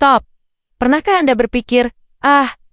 Stop! Pernahkah Anda berpikir,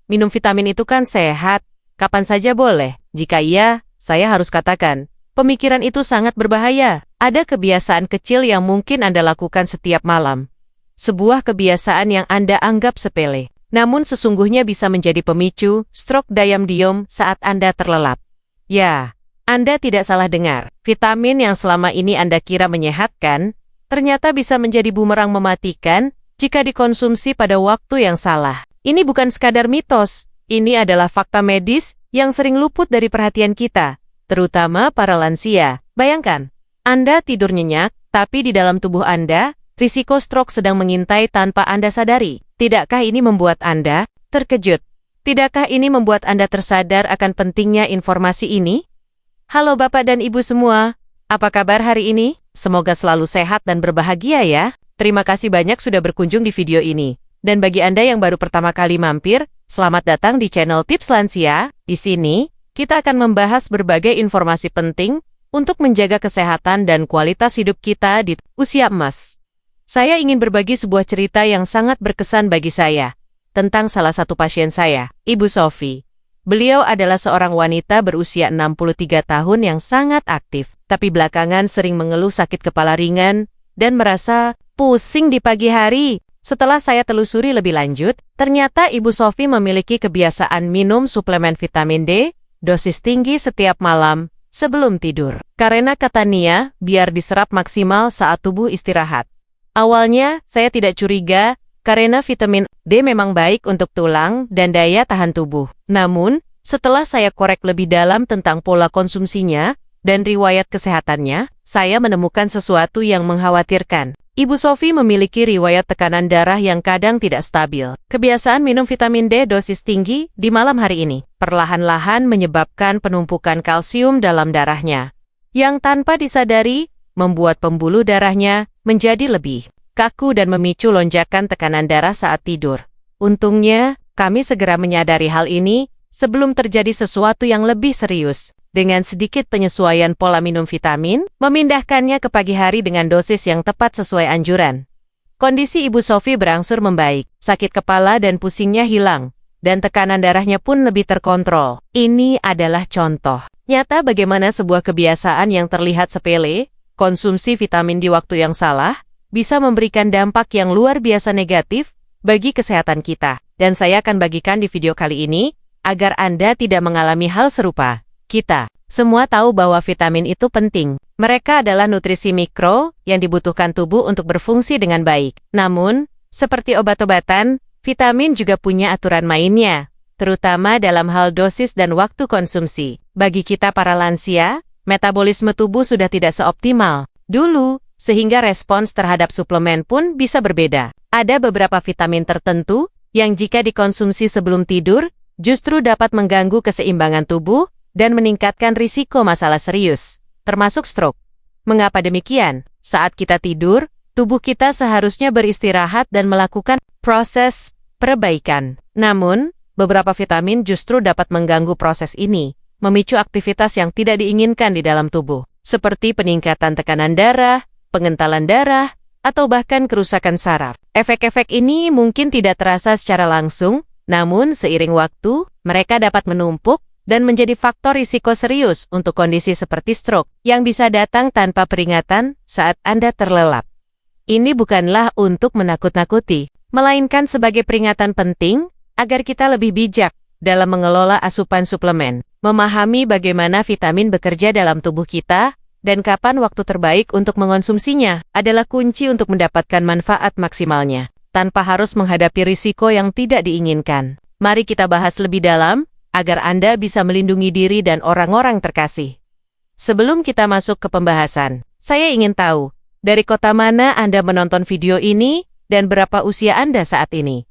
minum vitamin itu kan sehat, kapan saja boleh? Jika iya, saya harus katakan, pemikiran itu sangat berbahaya. Ada kebiasaan kecil yang mungkin Anda lakukan setiap malam. Sebuah kebiasaan yang Anda anggap sepele, namun sesungguhnya bisa menjadi pemicu stroke diam-diam saat Anda terlelap. Ya, Anda tidak salah dengar. Vitamin yang selama ini Anda kira menyehatkan, ternyata bisa menjadi bumerang mematikan jika dikonsumsi pada waktu yang salah. Ini bukan sekadar mitos, ini adalah fakta medis yang sering luput dari perhatian kita, terutama para lansia. Bayangkan, Anda tidur nyenyak, tapi di dalam tubuh Anda, risiko stroke sedang mengintai tanpa Anda sadari. Tidakkah ini membuat Anda terkejut? Tidakkah ini membuat Anda tersadar akan pentingnya informasi ini? Halo Bapak dan Ibu semua, apa kabar hari ini? Semoga selalu sehat dan berbahagia ya. Terima kasih banyak sudah berkunjung di video ini. Dan bagi Anda yang baru pertama kali mampir, selamat datang di channel Tips Lansia. Di sini, kita akan membahas berbagai informasi penting untuk menjaga kesehatan dan kualitas hidup kita di usia emas. Saya ingin berbagi sebuah cerita yang sangat berkesan bagi saya, tentang salah satu pasien saya, Ibu Sophie. Beliau adalah seorang wanita berusia 63 tahun yang sangat aktif, tapi belakangan sering mengeluh sakit kepala ringan dan merasa pusing di pagi hari. Setelah saya telusuri lebih lanjut, ternyata Ibu Sophie memiliki kebiasaan minum suplemen vitamin D, dosis tinggi setiap malam, sebelum tidur. Karena kata Nia, biar diserap maksimal saat tubuh istirahat. Awalnya, saya tidak curiga, karena vitamin D memang baik untuk tulang dan daya tahan tubuh. Namun, setelah saya korek lebih dalam tentang pola konsumsinya dan riwayat kesehatannya, saya menemukan sesuatu yang mengkhawatirkan. Ibu Sophie memiliki riwayat tekanan darah yang kadang tidak stabil. Kebiasaan minum vitamin D dosis tinggi di malam hari ini perlahan-lahan menyebabkan penumpukan kalsium dalam darahnya, yang tanpa disadari membuat pembuluh darahnya menjadi lebih kaku dan memicu lonjakan tekanan darah saat tidur. Untungnya, kami segera menyadari hal ini sebelum terjadi sesuatu yang lebih serius. Dengan sedikit penyesuaian pola minum vitamin, memindahkannya ke pagi hari dengan dosis yang tepat sesuai anjuran. Kondisi Ibu Sophie berangsur membaik, sakit kepala dan pusingnya hilang, dan tekanan darahnya pun lebih terkontrol. Ini adalah contoh nyata bagaimana sebuah kebiasaan yang terlihat sepele, konsumsi vitamin di waktu yang salah, bisa memberikan dampak yang luar biasa negatif bagi kesehatan kita. Dan saya akan bagikan di video kali ini, agar Anda tidak mengalami hal serupa. Kita semua tahu bahwa vitamin itu penting. Mereka adalah nutrisi mikro yang dibutuhkan tubuh untuk berfungsi dengan baik. Namun, seperti obat-obatan, vitamin juga punya aturan mainnya, terutama dalam hal dosis dan waktu konsumsi. Bagi kita para lansia, metabolisme tubuh sudah tidak seoptimal dulu, sehingga respons terhadap suplemen pun bisa berbeda. Ada beberapa vitamin tertentu yang jika dikonsumsi sebelum tidur, justru dapat mengganggu keseimbangan tubuh dan meningkatkan risiko masalah serius, termasuk stroke. Mengapa demikian? Saat kita tidur, tubuh kita seharusnya beristirahat dan melakukan proses perbaikan. Namun, beberapa vitamin justru dapat mengganggu proses ini, memicu aktivitas yang tidak diinginkan di dalam tubuh, seperti peningkatan tekanan darah, pengentalan darah, atau bahkan kerusakan saraf. Efek-efek ini mungkin tidak terasa secara langsung, namun seiring waktu, mereka dapat menumpuk dan menjadi faktor risiko serius untuk kondisi seperti stroke yang bisa datang tanpa peringatan saat Anda terlelap. Ini bukanlah untuk menakut-nakuti, melainkan sebagai peringatan penting agar kita lebih bijak dalam mengelola asupan suplemen, memahami bagaimana vitamin bekerja dalam tubuh kita, dan kapan waktu terbaik untuk mengonsumsinya adalah kunci untuk mendapatkan manfaat maksimalnya, tanpa harus menghadapi risiko yang tidak diinginkan. Mari kita bahas lebih dalam, agar Anda bisa melindungi diri dan orang-orang terkasih. Sebelum kita masuk ke pembahasan, saya ingin tahu, dari kota mana Anda menonton video ini, dan berapa usia Anda saat ini?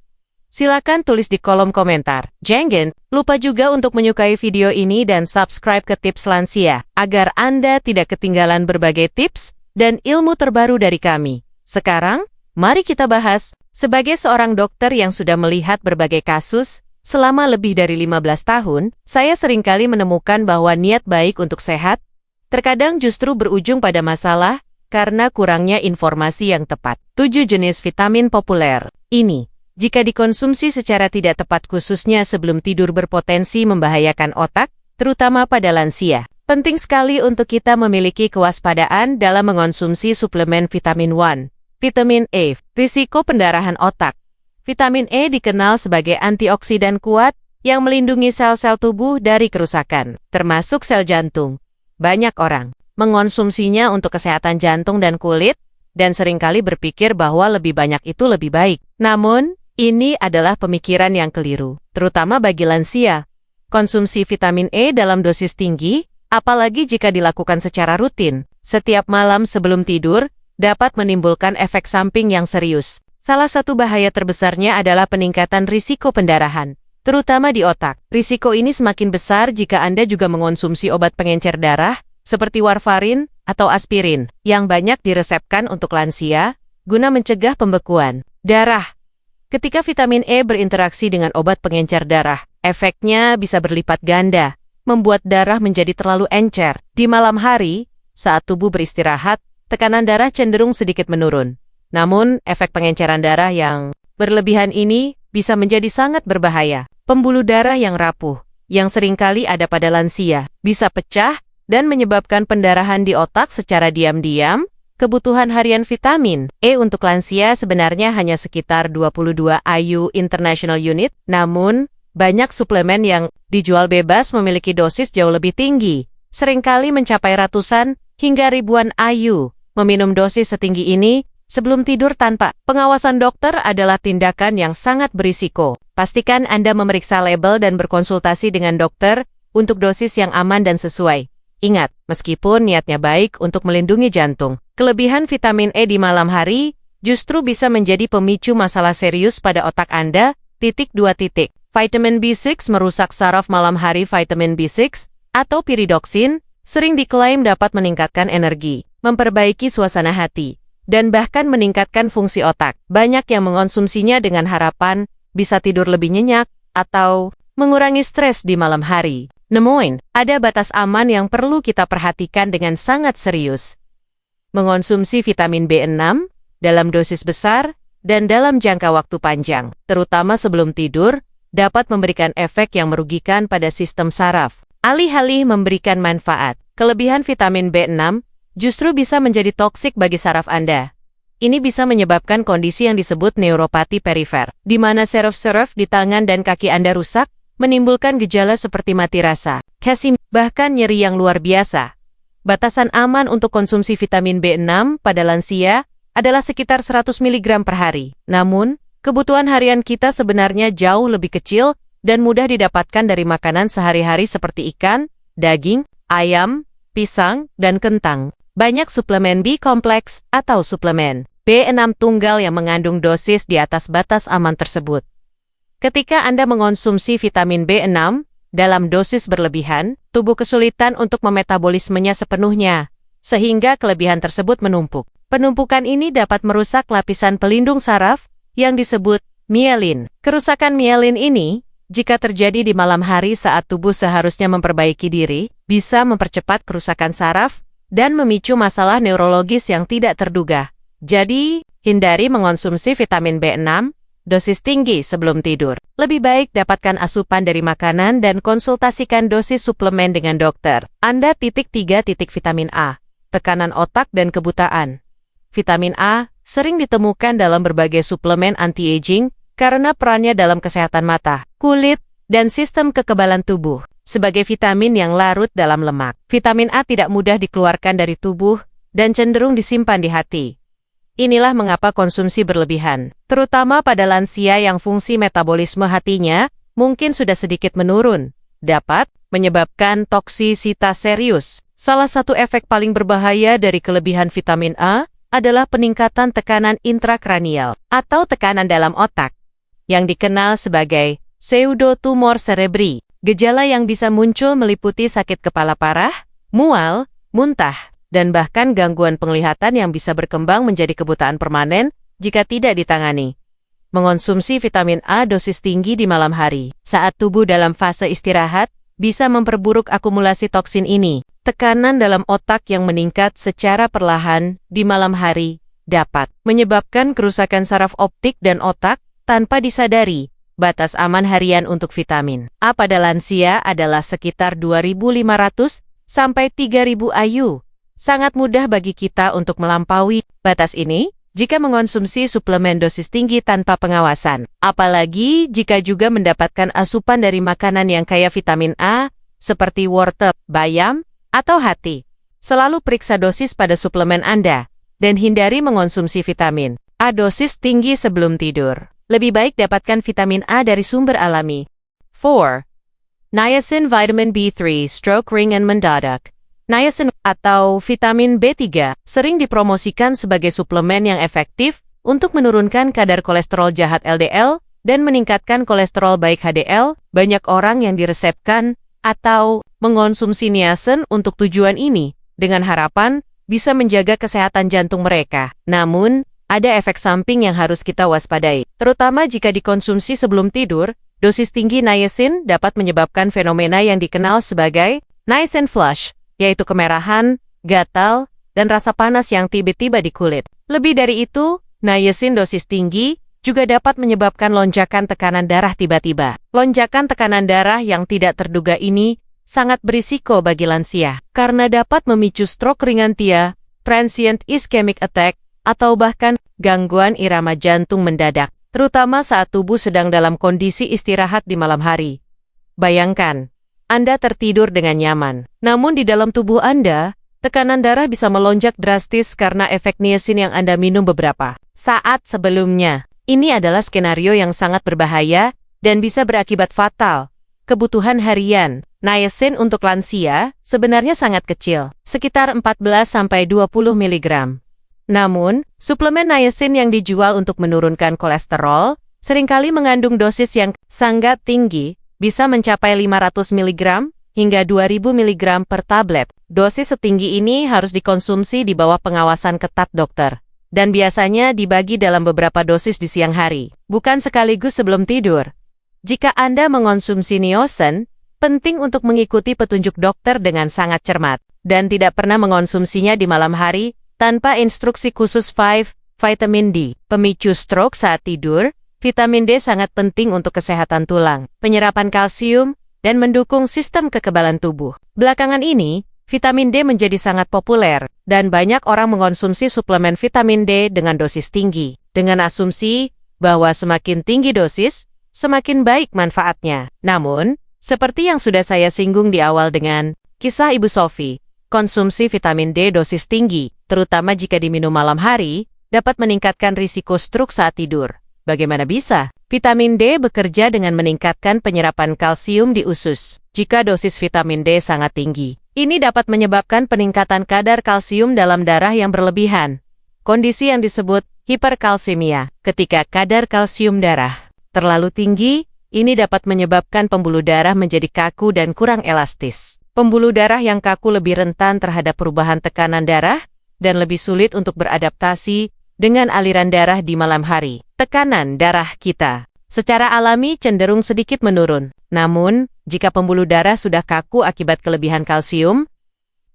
Silakan tulis di kolom komentar. Jangan lupa juga untuk menyukai video ini dan subscribe ke Tips Lansia, agar Anda tidak ketinggalan berbagai tips dan ilmu terbaru dari kami. Sekarang, mari kita bahas, sebagai seorang dokter yang sudah melihat berbagai kasus, selama lebih dari 15 tahun, saya seringkali menemukan bahwa niat baik untuk sehat, terkadang justru berujung pada masalah, karena kurangnya informasi yang tepat. 7 jenis vitamin populer. Ini Jika dikonsumsi secara tidak tepat khususnya sebelum tidur berpotensi membahayakan otak, terutama pada lansia. Penting sekali untuk kita memiliki kewaspadaan dalam mengonsumsi suplemen vitamin 1. Vitamin E, risiko pendarahan otak. Vitamin E dikenal sebagai antioksidan kuat yang melindungi sel-sel tubuh dari kerusakan, termasuk sel jantung. Banyak orang mengonsumsinya untuk kesehatan jantung dan kulit, dan seringkali berpikir bahwa lebih banyak itu lebih baik. Namun, ini adalah pemikiran yang keliru, terutama bagi lansia. Konsumsi vitamin E dalam dosis tinggi, apalagi jika dilakukan secara rutin, setiap malam sebelum tidur, dapat menimbulkan efek samping yang serius. Salah satu bahaya terbesarnya adalah peningkatan risiko pendarahan, terutama di otak. Risiko ini semakin besar jika Anda juga mengonsumsi obat pengencer darah, seperti warfarin atau aspirin, yang banyak diresepkan untuk lansia, guna mencegah pembekuan darah. Ketika vitamin E berinteraksi dengan obat pengencer darah, efeknya bisa berlipat ganda, membuat darah menjadi terlalu encer. Di malam hari, saat tubuh beristirahat, tekanan darah cenderung sedikit menurun. Namun, efek pengenceran darah yang berlebihan ini bisa menjadi sangat berbahaya. Pembuluh darah yang rapuh, yang seringkali ada pada lansia, bisa pecah dan menyebabkan pendarahan di otak secara diam-diam. Kebutuhan harian vitamin E untuk lansia sebenarnya hanya sekitar 22 IU International Unit, namun banyak suplemen yang dijual bebas memiliki dosis jauh lebih tinggi, seringkali mencapai ratusan hingga ribuan IU. Meminum dosis setinggi ini sebelum tidur tanpa pengawasan dokter adalah tindakan yang sangat berisiko. Pastikan Anda memeriksa label dan berkonsultasi dengan dokter untuk dosis yang aman dan sesuai. Ingat, meskipun niatnya baik untuk melindungi jantung, kelebihan vitamin E di malam hari justru bisa menjadi pemicu masalah serius pada otak Anda. 2. Vitamin B6 merusak saraf malam hari. Vitamin B6 atau piridoksin sering diklaim dapat meningkatkan energi, memperbaiki suasana hati, dan bahkan meningkatkan fungsi otak. Banyak yang mengonsumsinya dengan harapan bisa tidur lebih nyenyak atau mengurangi stres di malam hari. Namun, ada batas aman yang perlu kita perhatikan dengan sangat serius. Mengonsumsi vitamin B6 dalam dosis besar dan dalam jangka waktu panjang, terutama sebelum tidur, dapat memberikan efek yang merugikan pada sistem saraf. Alih-alih memberikan manfaat, kelebihan vitamin B6 justru bisa menjadi toksik bagi saraf Anda. Ini bisa menyebabkan kondisi yang disebut neuropati perifer, di mana saraf-saraf di tangan dan kaki Anda rusak, menimbulkan gejala seperti mati rasa, kesim, bahkan nyeri yang luar biasa. Batasan aman untuk konsumsi vitamin B6 pada lansia adalah sekitar 100 mg per hari. Namun, kebutuhan harian kita sebenarnya jauh lebih kecil dan mudah didapatkan dari makanan sehari-hari seperti ikan, daging, ayam, pisang, dan kentang. Banyak suplemen B kompleks atau suplemen B6 tunggal yang mengandung dosis di atas batas aman tersebut. Ketika Anda mengonsumsi vitamin B6 dalam dosis berlebihan, tubuh kesulitan untuk memetabolismenya sepenuhnya, sehingga kelebihan tersebut menumpuk. Penumpukan ini dapat merusak lapisan pelindung saraf yang disebut mielin. Kerusakan mielin ini, jika terjadi di malam hari saat tubuh seharusnya memperbaiki diri, bisa mempercepat kerusakan saraf dan memicu masalah neurologis yang tidak terduga. Jadi, hindari mengonsumsi vitamin B6 dosis tinggi sebelum tidur. Lebih baik dapatkan asupan dari makanan dan konsultasikan dosis suplemen dengan dokter. Anda. 3. Vitamin A. Tekanan otak dan kebutaan. Vitamin A sering ditemukan dalam berbagai suplemen anti-aging karena perannya dalam kesehatan mata, kulit, dan sistem kekebalan tubuh. Sebagai vitamin yang larut dalam lemak, vitamin A tidak mudah dikeluarkan dari tubuh dan cenderung disimpan di hati. Inilah mengapa konsumsi berlebihan, terutama pada lansia yang fungsi metabolisme hatinya mungkin sudah sedikit menurun, dapat menyebabkan toksisitas serius. Salah satu efek paling berbahaya dari kelebihan vitamin A adalah peningkatan tekanan intrakranial atau tekanan dalam otak, yang dikenal sebagai pseudotumor cerebri. Gejala yang bisa muncul meliputi sakit kepala parah, mual, muntah, dan bahkan gangguan penglihatan yang bisa berkembang menjadi kebutaan permanen jika tidak ditangani. Mengonsumsi vitamin A dosis tinggi di malam hari, saat tubuh dalam fase istirahat, bisa memperburuk akumulasi toksin ini. Tekanan dalam otak yang meningkat secara perlahan di malam hari dapat menyebabkan kerusakan saraf optik dan otak, Tanpa disadari, batas aman harian untuk vitamin A pada lansia adalah sekitar 2.500 sampai 3.000 IU. Sangat mudah bagi kita untuk melampaui batas ini jika mengonsumsi suplemen dosis tinggi tanpa pengawasan. Apalagi jika juga mendapatkan asupan dari makanan yang kaya vitamin A, seperti wortel, bayam, atau hati. Selalu periksa dosis pada suplemen Anda, dan hindari mengonsumsi vitamin A dosis tinggi sebelum tidur. Lebih baik dapatkan vitamin A dari sumber alami. 4. Niacin Vitamin B3 Stroke Ringan Mendadak. Niacin atau vitamin B3 sering dipromosikan sebagai suplemen yang efektif untuk menurunkan kadar kolesterol jahat LDL dan meningkatkan kolesterol baik HDL. Banyak orang yang diresepkan atau mengonsumsi niacin untuk tujuan ini dengan harapan bisa menjaga kesehatan jantung mereka. Namun, ada efek samping yang harus kita waspadai, terutama jika dikonsumsi sebelum tidur. Dosis tinggi niacin dapat menyebabkan fenomena yang dikenal sebagai niacin flush, yaitu kemerahan, gatal, dan rasa panas yang tiba-tiba di kulit. Lebih dari itu, niacin dosis tinggi juga dapat menyebabkan lonjakan tekanan darah tiba-tiba. Lonjakan tekanan darah yang tidak terduga ini sangat berisiko bagi lansia, karena dapat memicu stroke ringan transient ischemic attack, atau bahkan gangguan irama jantung mendadak, terutama saat tubuh sedang dalam kondisi istirahat di malam hari. Bayangkan, Anda tertidur dengan nyaman, namun di dalam tubuh Anda, tekanan darah bisa melonjak drastis karena efek niacin yang Anda minum beberapa saat sebelumnya. Ini adalah skenario yang sangat berbahaya dan bisa berakibat fatal. Kebutuhan harian niacin untuk lansia sebenarnya sangat kecil, sekitar 14–20 mg. Namun, suplemen niacin yang dijual untuk menurunkan kolesterol seringkali mengandung dosis yang sangat tinggi, bisa mencapai 500 mg hingga 2000 mg per tablet. Dosis setinggi ini harus dikonsumsi di bawah pengawasan ketat dokter, dan biasanya dibagi dalam beberapa dosis di siang hari, bukan sekaligus sebelum tidur. Jika Anda mengonsumsi niacin, penting untuk mengikuti petunjuk dokter dengan sangat cermat, dan tidak pernah mengonsumsinya di malam hari tanpa instruksi khusus. 5. Vitamin D, pemicu stroke saat tidur. Vitamin D sangat penting untuk kesehatan tulang, penyerapan kalsium, dan mendukung sistem kekebalan tubuh. Belakangan ini, vitamin D menjadi sangat populer, dan banyak orang mengonsumsi suplemen vitamin D dengan dosis tinggi, dengan asumsi bahwa semakin tinggi dosis, semakin baik manfaatnya. Namun, seperti yang sudah saya singgung di awal dengan kisah Ibu Sophie, konsumsi vitamin D dosis tinggi, terutama jika diminum malam hari, dapat meningkatkan risiko stroke saat tidur. Bagaimana bisa? Vitamin D bekerja dengan meningkatkan penyerapan kalsium di usus. Jika dosis vitamin D sangat tinggi, ini dapat menyebabkan peningkatan kadar kalsium dalam darah yang berlebihan. Kondisi yang disebut hiperkalsemia. Ketika kadar kalsium darah terlalu tinggi, ini dapat menyebabkan pembuluh darah menjadi kaku dan kurang elastis. Pembuluh darah yang kaku lebih rentan terhadap perubahan tekanan darah dan lebih sulit untuk beradaptasi dengan aliran darah di malam hari. Tekanan darah kita secara alami cenderung sedikit menurun. Namun, jika pembuluh darah sudah kaku akibat kelebihan kalsium,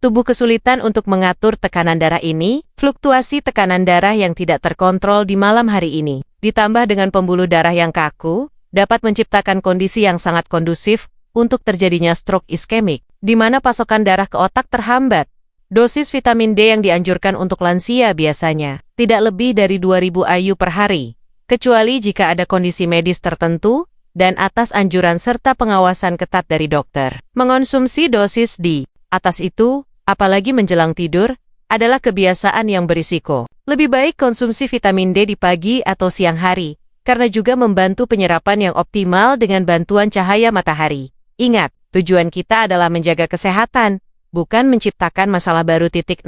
tubuh kesulitan untuk mengatur tekanan darah ini. Fluktuasi tekanan darah yang tidak terkontrol di malam hari ini, ditambah dengan pembuluh darah yang kaku, dapat menciptakan kondisi yang sangat kondusif untuk terjadinya stroke iskemik, di mana pasokan darah ke otak terhambat. Dosis vitamin D yang dianjurkan untuk lansia biasanya tidak lebih dari 2000 IU per hari, kecuali jika ada kondisi medis tertentu dan atas anjuran serta pengawasan ketat dari dokter. Mengonsumsi dosis di atas itu, apalagi menjelang tidur, adalah kebiasaan yang berisiko. Lebih baik konsumsi vitamin D di pagi atau siang hari, karena juga membantu penyerapan yang optimal dengan bantuan cahaya matahari. Ingat, tujuan kita adalah menjaga kesehatan, bukan menciptakan masalah baru. 6.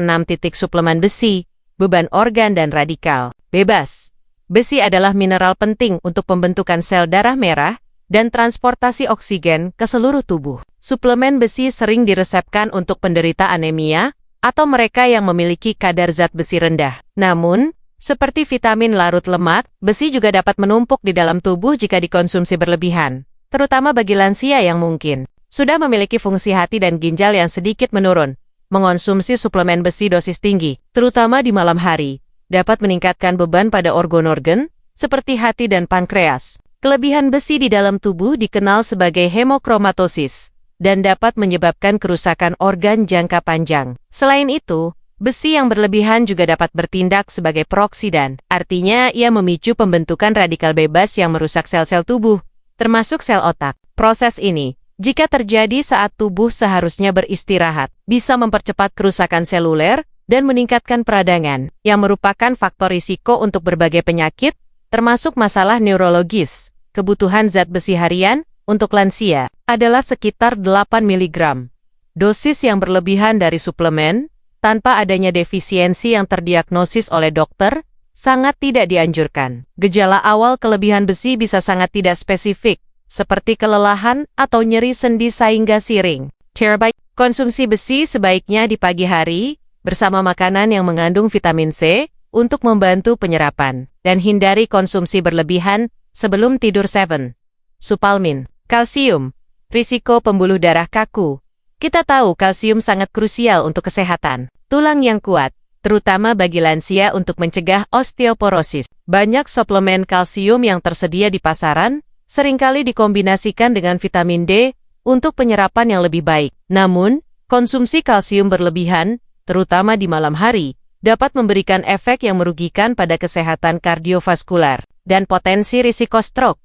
Suplemen besi, beban organ dan radikal bebas. Besi adalah mineral penting untuk pembentukan sel darah merah dan transportasi oksigen ke seluruh tubuh. Suplemen besi sering diresepkan untuk penderita anemia atau mereka yang memiliki kadar zat besi rendah. Namun, seperti vitamin larut lemak, besi juga dapat menumpuk di dalam tubuh jika dikonsumsi berlebihan, terutama bagi lansia yang mungkin sudah memiliki fungsi hati dan ginjal yang sedikit menurun. Mengonsumsi suplemen besi dosis tinggi, terutama di malam hari, dapat meningkatkan beban pada organ-organ seperti hati dan pankreas. Kelebihan besi di dalam tubuh dikenal sebagai hemokromatosis dan dapat menyebabkan kerusakan organ jangka panjang. Selain itu, besi yang berlebihan juga dapat bertindak sebagai proksidan, artinya ia memicu pembentukan radikal bebas yang merusak sel-sel tubuh, termasuk sel otak. Proses ini, jika terjadi saat tubuh seharusnya beristirahat, bisa mempercepat kerusakan seluler dan meningkatkan peradangan, yang merupakan faktor risiko untuk berbagai penyakit, termasuk masalah neurologis. Kebutuhan zat besi harian untuk lansia adalah sekitar 8 mg. Dosis yang berlebihan dari suplemen, tanpa adanya defisiensi yang terdiagnosis oleh dokter, sangat tidak dianjurkan. Gejala awal kelebihan besi bisa sangat tidak spesifik, seperti kelelahan atau nyeri sendi sehingga siring. Terbaik, konsumsi besi sebaiknya di pagi hari, bersama makanan yang mengandung vitamin C, untuk membantu penyerapan, dan hindari konsumsi berlebihan sebelum tidur. 7. Supalmin. Kalsium. Risiko pembuluh darah kaku. Kita tahu kalsium sangat krusial untuk kesehatan tulang yang kuat, terutama bagi lansia untuk mencegah osteoporosis. Banyak suplemen kalsium yang tersedia di pasaran seringkali dikombinasikan dengan vitamin D untuk penyerapan yang lebih baik. Namun, konsumsi kalsium berlebihan, terutama di malam hari, dapat memberikan efek yang merugikan pada kesehatan kardiovaskular dan potensi risiko stroke.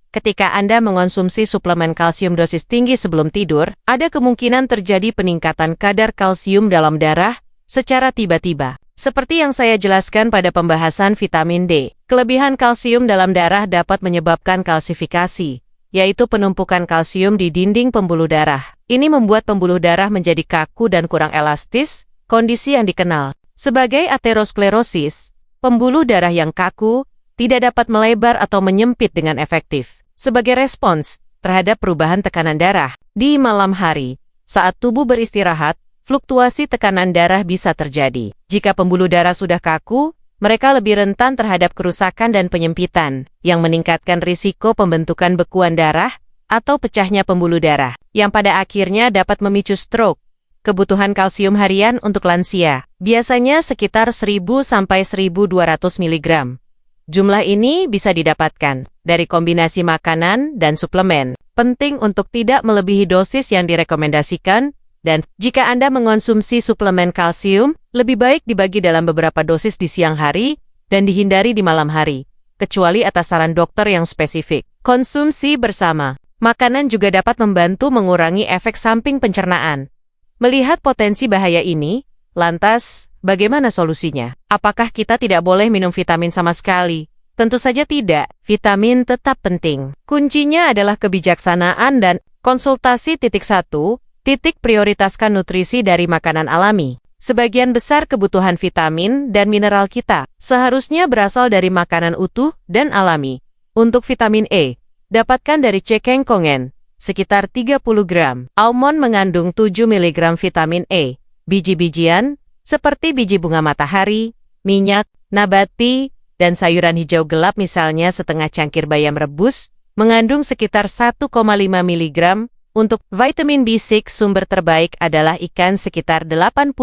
Ketika Anda mengonsumsi suplemen kalsium dosis tinggi sebelum tidur, ada kemungkinan terjadi peningkatan kadar kalsium dalam darah secara tiba-tiba. Seperti yang saya jelaskan pada pembahasan vitamin D, kelebihan kalsium dalam darah dapat menyebabkan kalsifikasi, yaitu penumpukan kalsium di dinding pembuluh darah. Ini membuat pembuluh darah menjadi kaku dan kurang elastis, kondisi yang dikenal sebagai aterosklerosis. Pembuluh darah yang kaku tidak dapat melebar atau menyempit dengan efektif. Sebagai respons terhadap perubahan tekanan darah di malam hari, saat tubuh beristirahat, fluktuasi tekanan darah bisa terjadi. Jika pembuluh darah sudah kaku, mereka lebih rentan terhadap kerusakan dan penyempitan, yang meningkatkan risiko pembentukan bekuan darah atau pecahnya pembuluh darah, yang pada akhirnya dapat memicu stroke. Kebutuhan kalsium harian untuk lansia biasanya sekitar 1000 sampai 1200 mg. Jumlah ini bisa didapatkan dari kombinasi makanan dan suplemen. Penting untuk tidak melebihi dosis yang direkomendasikan, dan jika Anda mengonsumsi suplemen kalsium, lebih baik dibagi dalam beberapa dosis di siang hari dan dihindari di malam hari, kecuali atas saran dokter yang spesifik. Konsumsi bersama makanan juga dapat membantu mengurangi efek samping pencernaan. Melihat potensi bahaya ini, lantas, bagaimana solusinya? Apakah kita tidak boleh minum vitamin sama sekali? Tentu saja tidak. Vitamin tetap penting. Kuncinya adalah kebijaksanaan dan konsultasi. 1. Prioritaskan nutrisi dari makanan alami. Sebagian besar kebutuhan vitamin dan mineral kita seharusnya berasal dari makanan utuh dan alami. Untuk vitamin E, dapatkan dari cengkeh, sekitar 30 gram. Almond mengandung 7 mg vitamin E. Biji-bijian, seperti biji bunga matahari, minyak, nabati, dan sayuran hijau gelap misalnya setengah cangkir bayam rebus, mengandung sekitar 1,5 mg. Untuk vitamin B6 sumber terbaik adalah ikan sekitar 85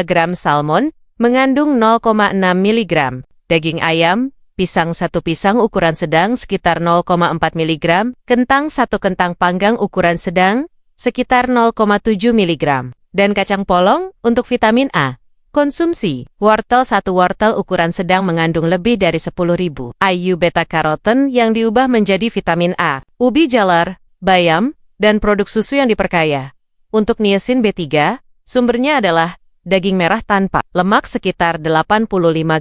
gram, salmon, mengandung 0,6 mg. Daging ayam, pisang satu pisang ukuran sedang sekitar 0,4 mg, kentang satu kentang panggang ukuran sedang sekitar 0,7 mg, dan kacang polong untuk vitamin A. Konsumsi wortel satu wortel ukuran sedang mengandung lebih dari 10.000 IU beta-karoten yang diubah menjadi vitamin A. Ubi jalar, bayam, dan produk susu yang diperkaya. Untuk niacin B3, sumbernya adalah daging merah tanpa lemak sekitar 85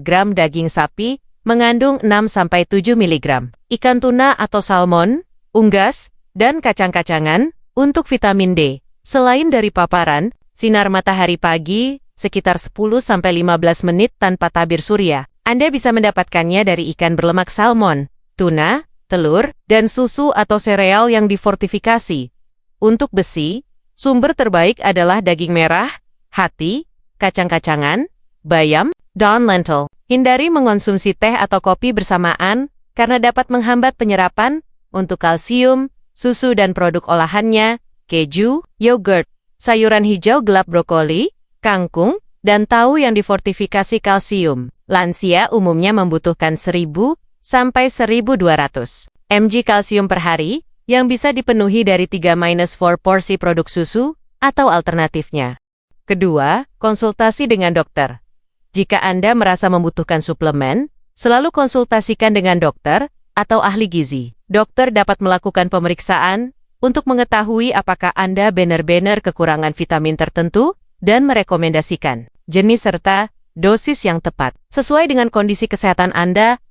gram, daging sapi mengandung 6-7 mg, ikan tuna atau salmon, unggas, dan kacang-kacangan untuk vitamin D. Selain dari paparan sinar matahari pagi, sekitar 10-15 menit tanpa tabir surya, Anda bisa mendapatkannya dari ikan berlemak salmon, tuna, telur, dan susu atau sereal yang difortifikasi. Untuk besi, sumber terbaik adalah daging merah, hati, kacang-kacangan, bayam, dan lentil. Hindari mengonsumsi teh atau kopi bersamaan karena dapat menghambat penyerapan untuk kalsium, susu dan produk olahannya, keju, yogurt, sayuran hijau gelap brokoli, kangkung, dan tahu yang difortifikasi kalsium. Lansia umumnya membutuhkan 1000 sampai 1.200 mg kalsium per hari yang bisa dipenuhi dari 3-4 porsi produk susu atau alternatifnya. Kedua, konsultasi dengan dokter. Jika Anda merasa membutuhkan suplemen, selalu konsultasikan dengan dokter atau ahli gizi. Dokter dapat melakukan pemeriksaan untuk mengetahui apakah Anda benar-benar kekurangan vitamin tertentu dan merekomendasikan jenis serta dosis yang tepat. Sesuai dengan kondisi kesehatan Anda,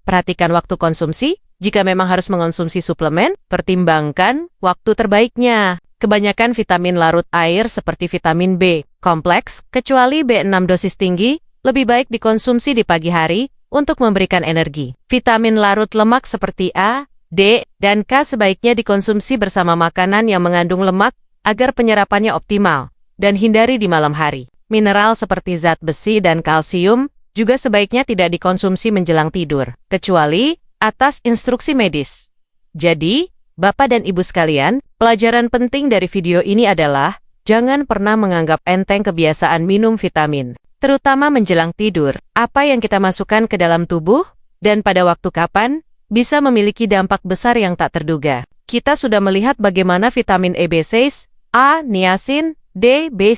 Perhatikan waktu konsumsi. Jika memang harus mengonsumsi suplemen, pertimbangkan waktu terbaiknya. Kebanyakan vitamin larut air seperti vitamin B kompleks, kecuali B6 dosis tinggi, lebih baik dikonsumsi di pagi hari untuk memberikan energi. Vitamin larut lemak seperti A, D, dan K sebaiknya dikonsumsi bersama makanan yang mengandung lemak agar penyerapannya optimal, dan hindari di malam hari. Mineral seperti zat besi dan kalsium juga sebaiknya tidak dikonsumsi menjelang tidur, kecuali atas instruksi medis. Jadi, Bapak dan Ibu sekalian, pelajaran penting dari video ini adalah jangan pernah menganggap enteng kebiasaan minum vitamin, terutama menjelang tidur. Apa yang kita masukkan ke dalam tubuh dan pada waktu kapan bisa memiliki dampak besar yang tak terduga. Kita sudah melihat bagaimana vitamin E, B6, A, niacin, D, B,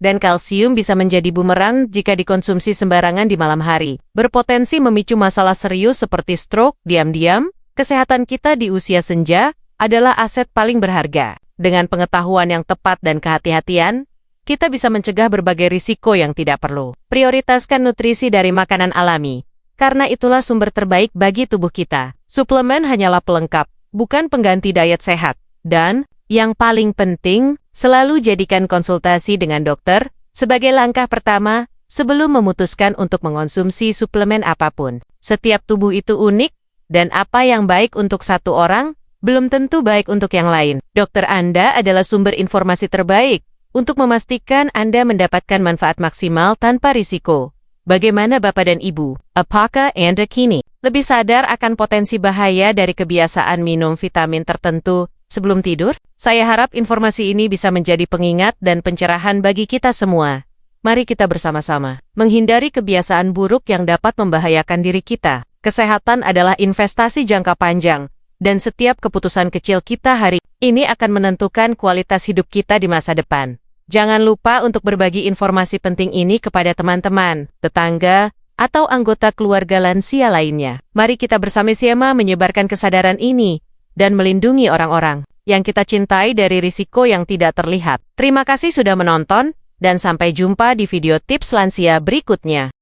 dan kalsium bisa menjadi bumerang jika dikonsumsi sembarangan di malam hari. Berpotensi memicu masalah serius seperti stroke. Diam-diam, kesehatan kita di usia senja adalah aset paling berharga. Dengan pengetahuan yang tepat dan kehati-hatian, kita bisa mencegah berbagai risiko yang tidak perlu. Prioritaskan nutrisi dari makanan alami, karena itulah sumber terbaik bagi tubuh kita. Suplemen hanyalah pelengkap, bukan pengganti diet sehat. Dan, yang paling penting, selalu jadikan konsultasi dengan dokter sebagai langkah pertama sebelum memutuskan untuk mengonsumsi suplemen apapun. Setiap tubuh itu unik, dan apa yang baik untuk satu orang, belum tentu baik untuk yang lain. Dokter Anda adalah sumber informasi terbaik untuk memastikan Anda mendapatkan manfaat maksimal tanpa risiko. Bagaimana Bapak dan Ibu? Apakah Anda kini lebih sadar akan potensi bahaya dari kebiasaan minum vitamin tertentu sebelum tidur? Saya harap informasi ini bisa menjadi pengingat dan pencerahan bagi kita semua. Mari kita bersama-sama menghindari kebiasaan buruk yang dapat membahayakan diri kita. Kesehatan adalah investasi jangka panjang, dan setiap keputusan kecil kita hari ini akan menentukan kualitas hidup kita di masa depan. Jangan lupa untuk berbagi informasi penting ini kepada teman-teman, tetangga, atau anggota keluarga lansia lainnya. Mari kita bersama-sama menyebarkan kesadaran ini dan melindungi orang-orang yang kita cintai dari risiko yang tidak terlihat. Terima kasih sudah menonton, dan sampai jumpa di video tips lansia berikutnya.